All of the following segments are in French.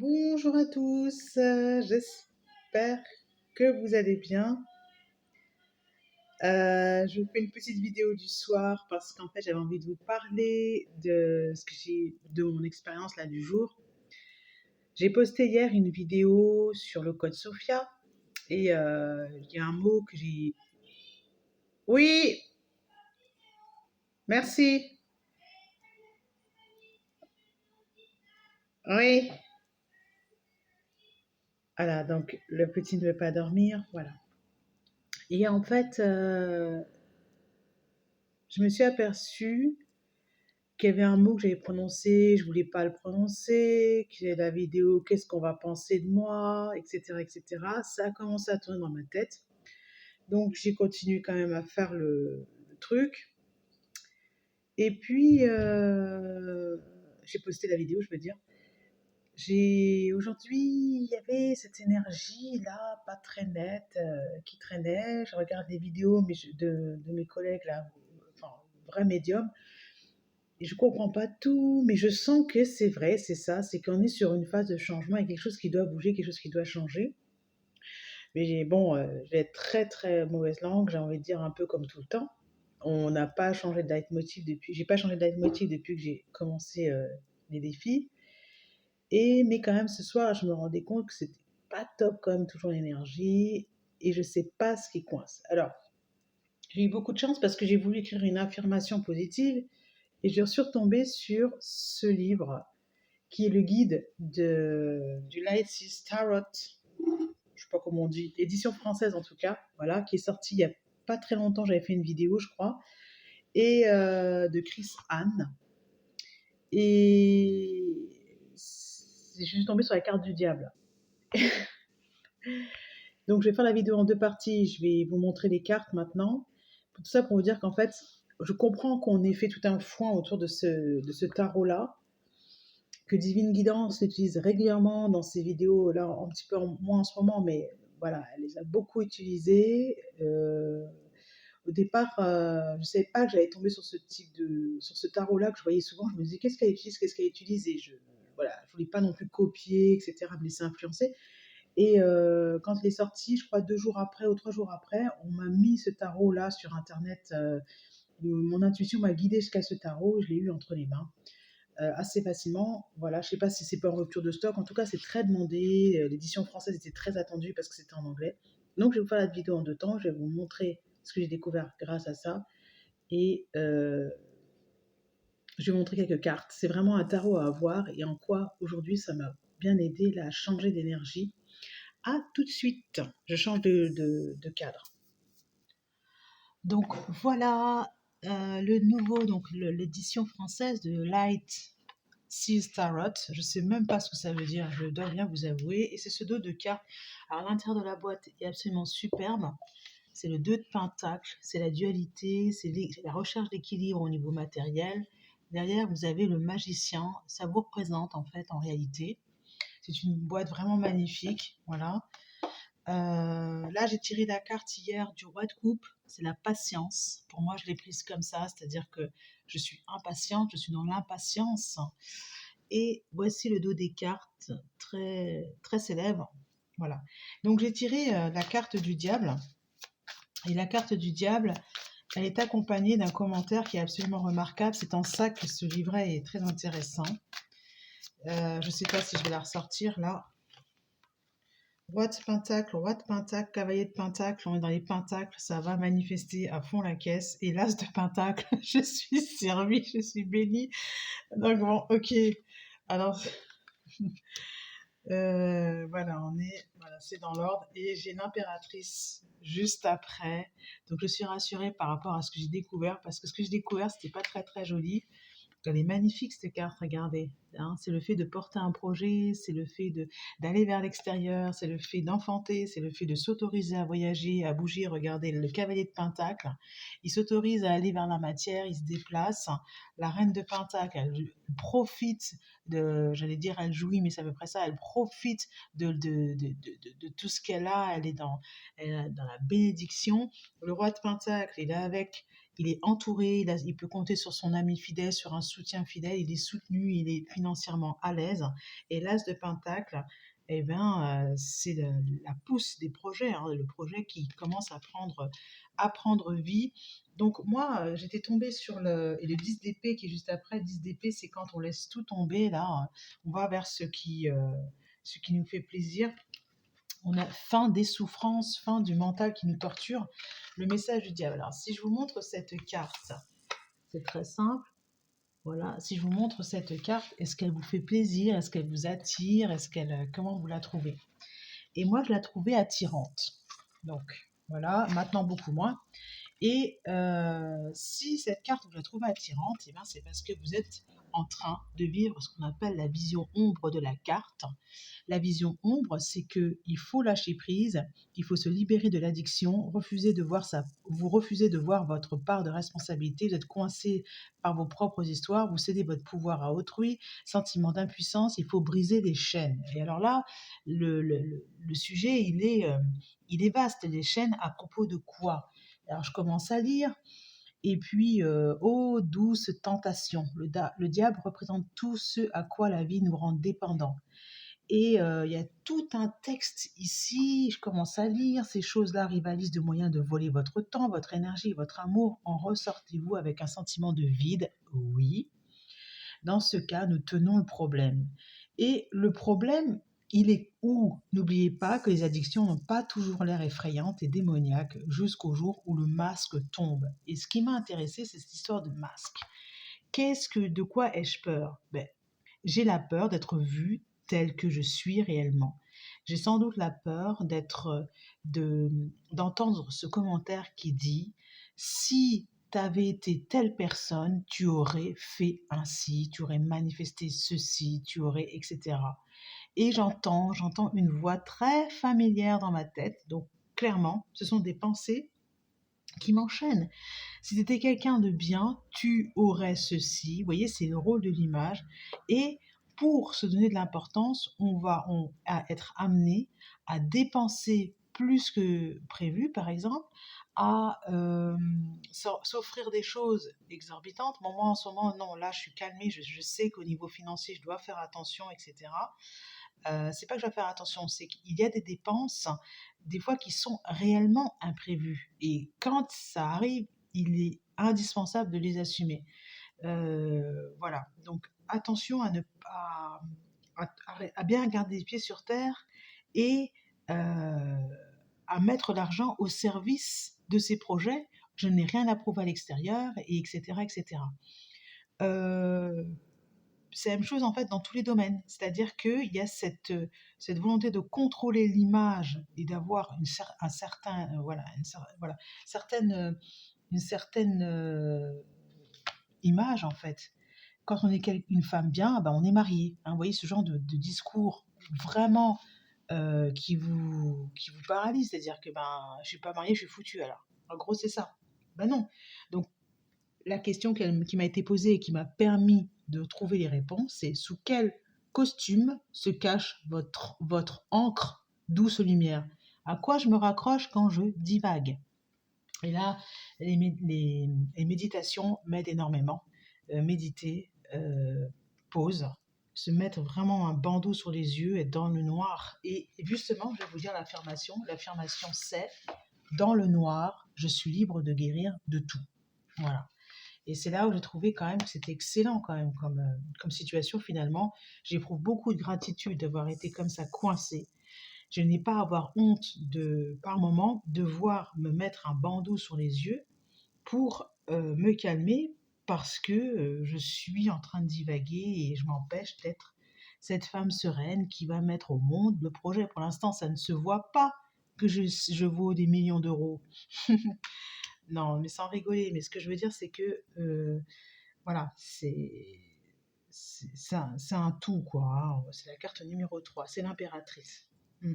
Bonjour à tous, j'espère que vous allez bien. Je vous fais une petite vidéo du soir parce qu'en fait j'avais envie de vous parler de mon expérience là du jour. J'ai posté hier une vidéo sur le code Sophia et il y a un mot que j'ai... Oui, merci. Oui. Voilà, donc le petit ne veut pas dormir, voilà. Et en fait, je me suis aperçue qu'il y avait un mot que j'avais prononcé, je voulais pas le prononcer, qu'il y avait la vidéo, qu'est-ce qu'on va penser de moi, etc., etc. Ça a commencé à tourner dans ma tête. Donc j'ai continué quand même à faire le truc. Et puis j'ai posté la vidéo, je veux dire. Aujourd'hui, il y avait cette énergie là, pas très nette, qui traînait. Je regarde des vidéos de mes collègues là, enfin vrais médiums. Et je comprends pas tout, mais je sens que c'est vrai, c'est ça, c'est qu'on est sur une phase de changement, il y a quelque chose qui doit bouger, quelque chose qui doit changer. Mais bon, je vais être très très mauvaise langue, j'ai envie de dire un peu comme tout le temps. On n'a pas changé de leitmotiv depuis, j'ai pas changé de leitmotiv depuis que j'ai commencé les défis. Mais quand même ce soir, je me rendais compte que c'était pas top quand même toujours l'énergie et je sais pas ce qui coince. Alors, j'ai eu beaucoup de chance parce que j'ai voulu écrire une affirmation positive et je suis retombée sur ce livre qui est le guide du Light Seas Tarot, je sais pas comment on dit, édition française en tout cas, voilà, qui est sorti il y a pas très longtemps, j'avais fait une vidéo je crois, et de Chris Hahn. Et je suis tombée sur la carte du diable. Donc je vais faire la vidéo en deux parties, je vais vous montrer les cartes maintenant. Tout ça pour vous dire qu'en fait, je comprends qu'on ait fait tout un foin autour de ce tarot-là, que Divine Guidance l'utilise régulièrement dans ses vidéos, là un petit peu moins en ce moment, mais voilà, elle les a beaucoup utilisées. Au départ, je ne savais pas que j'allais tomber sur sur ce tarot-là que je voyais souvent. Je me disais, qu'est-ce qu'elle utilise, qu'est-ce qu'elle utilise, et voilà, je voulais pas non plus copier, etc., me laisser influencer. Et quand il est sorti, je crois 2 jours après ou 3 jours après, on m'a mis ce tarot-là sur Internet. Mon intuition m'a guidée jusqu'à ce tarot, je l'ai eu entre les mains assez facilement. Voilà, je sais pas si c'est pas en rupture de stock. En tout cas, c'est très demandé. L'édition française était très attendue parce que c'était en anglais. Donc, je vais vous faire la vidéo en deux temps. Je vais vous montrer ce que j'ai découvert grâce à ça. Et je vais vous montrer quelques cartes. C'est vraiment un tarot à avoir et en quoi aujourd'hui ça m'a bien aidé là, à changer d'énergie. À tout de suite. Je change de cadre. Donc voilà le nouveau, donc l'édition française de Light Seas Tarot. Je sais même pas ce que ça veut dire, je dois bien vous avouer. Et c'est ce dos de cartes. Alors l'intérieur de la boîte est absolument superbe. C'est le 2 de Pentacle, c'est la dualité, c'est la recherche d'équilibre au niveau matériel. Derrière, vous avez le magicien. Ça vous représente en fait en réalité. C'est une boîte vraiment magnifique. Voilà. Là, j'ai tiré la carte hier du roi de coupe, c'est la patience. Pour moi, je l'ai prise comme ça, c'est-à-dire que je suis impatiente, je suis dans l'impatience. Et voici le dos des cartes, très, très célèbre. Voilà. Donc, j'ai tiré la carte du diable. Et la carte du diable, elle est accompagnée d'un commentaire qui est absolument remarquable. C'est en ça que ce livret est très intéressant. Je ne sais pas si je vais la ressortir là. Roi de Pentacle, cavalier de Pentacle, on est dans les Pentacles, ça va manifester à fond la caisse. Et l'As de Pentacle, je suis servie, je suis bénie. Donc bon, ok. Alors, voilà, voilà, c'est dans l'ordre. Et j'ai l'impératrice juste après. Donc je suis rassurée par rapport à ce que j'ai découvert, parce que ce que j'ai découvert, c'était pas très très joli. Elle est magnifique cette carte, regardez. Hein, c'est le fait de porter un projet, c'est le fait d'aller vers l'extérieur, c'est le fait d'enfanter, c'est le fait de s'autoriser à voyager, à bouger. Regardez, le cavalier de Pentacle, il s'autorise à aller vers la matière, il se déplace. La reine de Pentacle, elle profite j'allais dire elle jouit, mais c'est à peu près ça, elle profite de tout ce qu'elle a, elle est dans la bénédiction. Le roi de Pentacle, il est avec il est entouré, il peut compter sur son ami fidèle, sur un soutien fidèle, il est soutenu, il est financièrement à l'aise. Et l'As de Pentacle, eh ben, c'est la pousse des projets, hein, le projet qui commence à prendre vie. Donc moi, j'étais tombée sur et le 10 d'épée qui est juste après. 10 d'épée, c'est quand on laisse tout tomber, là, on va vers ce qui nous fait plaisir. On a fin des souffrances, fin du mental qui nous torture. Le message du diable. Alors, si je vous montre cette carte, c'est très simple. Voilà, si je vous montre cette carte, est-ce qu'elle vous fait plaisir? Est-ce qu'elle vous attire? Comment vous la trouvez? Et moi, je la trouvais attirante. Donc, voilà, maintenant beaucoup moins. Et si cette carte, vous la trouvez attirante, eh ben, c'est parce que vous êtes en train de vivre ce qu'on appelle la vision ombre de la carte. La vision ombre, c'est qu'il faut lâcher prise, il faut se libérer de l'addiction, vous refusez de voir votre part de responsabilité, vous êtes coincé par vos propres histoires, vous cédez votre pouvoir à autrui, sentiment d'impuissance, il faut briser les chaînes. Et alors là, le sujet, il est vaste. Les chaînes à propos de quoi? Alors je commence à lire. Et puis, ô douce tentation, le diable représente tout ce à quoi la vie nous rend dépendants. Et il y a tout un texte ici, je commence à lire, ces choses-là rivalisent de moyens de voler votre temps, votre énergie, votre amour. En ressortez-vous avec un sentiment de vide? Oui. Dans ce cas, nous tenons le problème. Et le problème, il est où? N'oubliez pas que les addictions n'ont pas toujours l'air effrayantes et démoniaques jusqu'au jour où le masque tombe. Et ce qui m'a intéressé, c'est cette histoire de masque. De quoi ai-je peur? J'ai la peur d'être vue telle que je suis réellement. J'ai sans doute la peur d'entendre ce commentaire qui dit: si tu avais été telle personne, tu aurais fait ainsi, tu aurais manifesté ceci, tu aurais, etc. Et j'entends une voix très familière dans ma tête. Donc clairement, ce sont des pensées qui m'enchaînent. Si tu étais quelqu'un de bien, tu aurais ceci. Vous voyez, c'est le rôle de l'image. Et pour se donner de l'importance, à être amené à dépenser plus que prévu, par exemple, à s'offrir des choses exorbitantes. Bon, moi, en ce moment, non, là, je suis calmée, je sais qu'au niveau financier, je dois faire attention, etc. C'est pas que je dois faire attention, c'est qu'il y a des dépenses, des fois, qui sont réellement imprévues. Et quand ça arrive, il est indispensable de les assumer. Voilà. Donc, attention à ne pas, à bien garder les pieds sur terre et à mettre l'argent au service de ces projets. Je n'ai rien à prouver à l'extérieur, et etc., etc. C'est la même chose en fait dans tous les domaines. C'est-à-dire qu'il y a cette volonté de contrôler l'image et d'avoir un certain, voilà, voilà, une certaine image en fait. Quand on est une femme bien, ben on est marié. Hein, vous voyez ce genre de discours vraiment qui vous paralyse. C'est-à-dire que ben, je suis pas mariée, je suis foutue alors. En gros, c'est ça. Ben non. Donc la question qui m'a été posée et qui m'a permis de trouver les réponses, c'est: sous quel costume se cache votre encre douce lumière? À quoi je me raccroche quand je divague? Et là, les méditations m'aident énormément. Méditer, pause, se mettre vraiment un bandeau sur les yeux, être dans le noir. Et justement, je vais vous dire l'affirmation. L'affirmation, c'est: dans le noir, je suis libre de guérir de tout. Voilà. Et c'est là où j'ai trouvé quand même que c'était excellent quand même comme situation finalement. J'éprouve beaucoup de gratitude d'avoir été comme ça coincée. Je n'ai pas à avoir honte par moment, devoir me mettre un bandeau sur les yeux pour me calmer parce que je suis en train de divaguer et je m'empêche d'être cette femme sereine qui va mettre au monde le projet. Pour l'instant, ça ne se voit pas que je vaux des millions d'euros. Non, mais sans rigoler. Mais ce que je veux dire, c'est que, voilà, c'est un tout, quoi. Hein. C'est la carte numéro 3. C'est l'impératrice. Mm.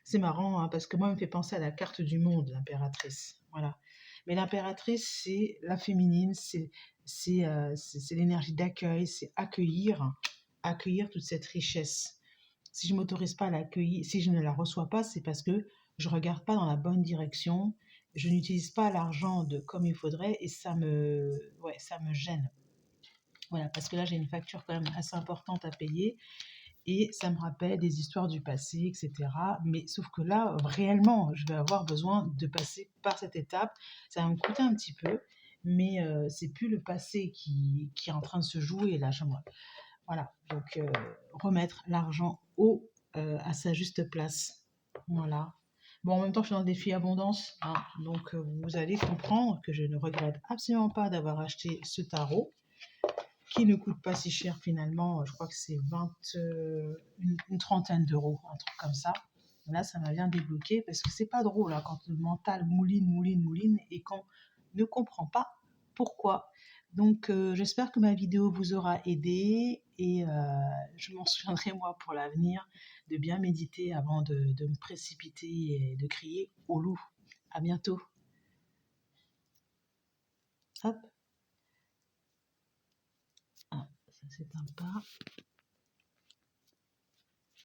C'est marrant, hein, parce que moi, elle me fait penser à la carte du monde, l'impératrice. Voilà. Mais l'impératrice, c'est la féminine, c'est l'énergie d'accueil, c'est accueillir toute cette richesse. Si je ne m'autorise pas à l'accueillir, si je ne la reçois pas, c'est parce que je ne regarde pas dans la bonne direction je n'utilise pas l'argent comme il faudrait et ouais, ça me gêne. Voilà, parce que là, j'ai une facture quand même assez importante à payer et ça me rappelle des histoires du passé, etc. Mais sauf que là, réellement, je vais avoir besoin de passer par cette étape. Ça va me coûter un petit peu, mais c'est plus le passé qui est en train de se jouer là. Voilà, donc remettre l'argent à sa juste place. Voilà. Bon, en même temps, je suis dans le défi abondance, hein, donc vous allez comprendre que je ne regrette absolument pas d'avoir acheté ce tarot qui ne coûte pas si cher finalement. Je crois que c'est une trentaine d'euros, un truc comme ça. Là, ça m'a bien débloqué parce que c'est pas drôle hein, quand le mental mouline, mouline, mouline et qu'on ne comprend pas pourquoi. Donc, j'espère que ma vidéo vous aura aidé et je m'en souviendrai moi pour l'avenir de bien méditer avant de me précipiter et de crier au loup. À bientôt. Hop. Ah, ça c'est un pas.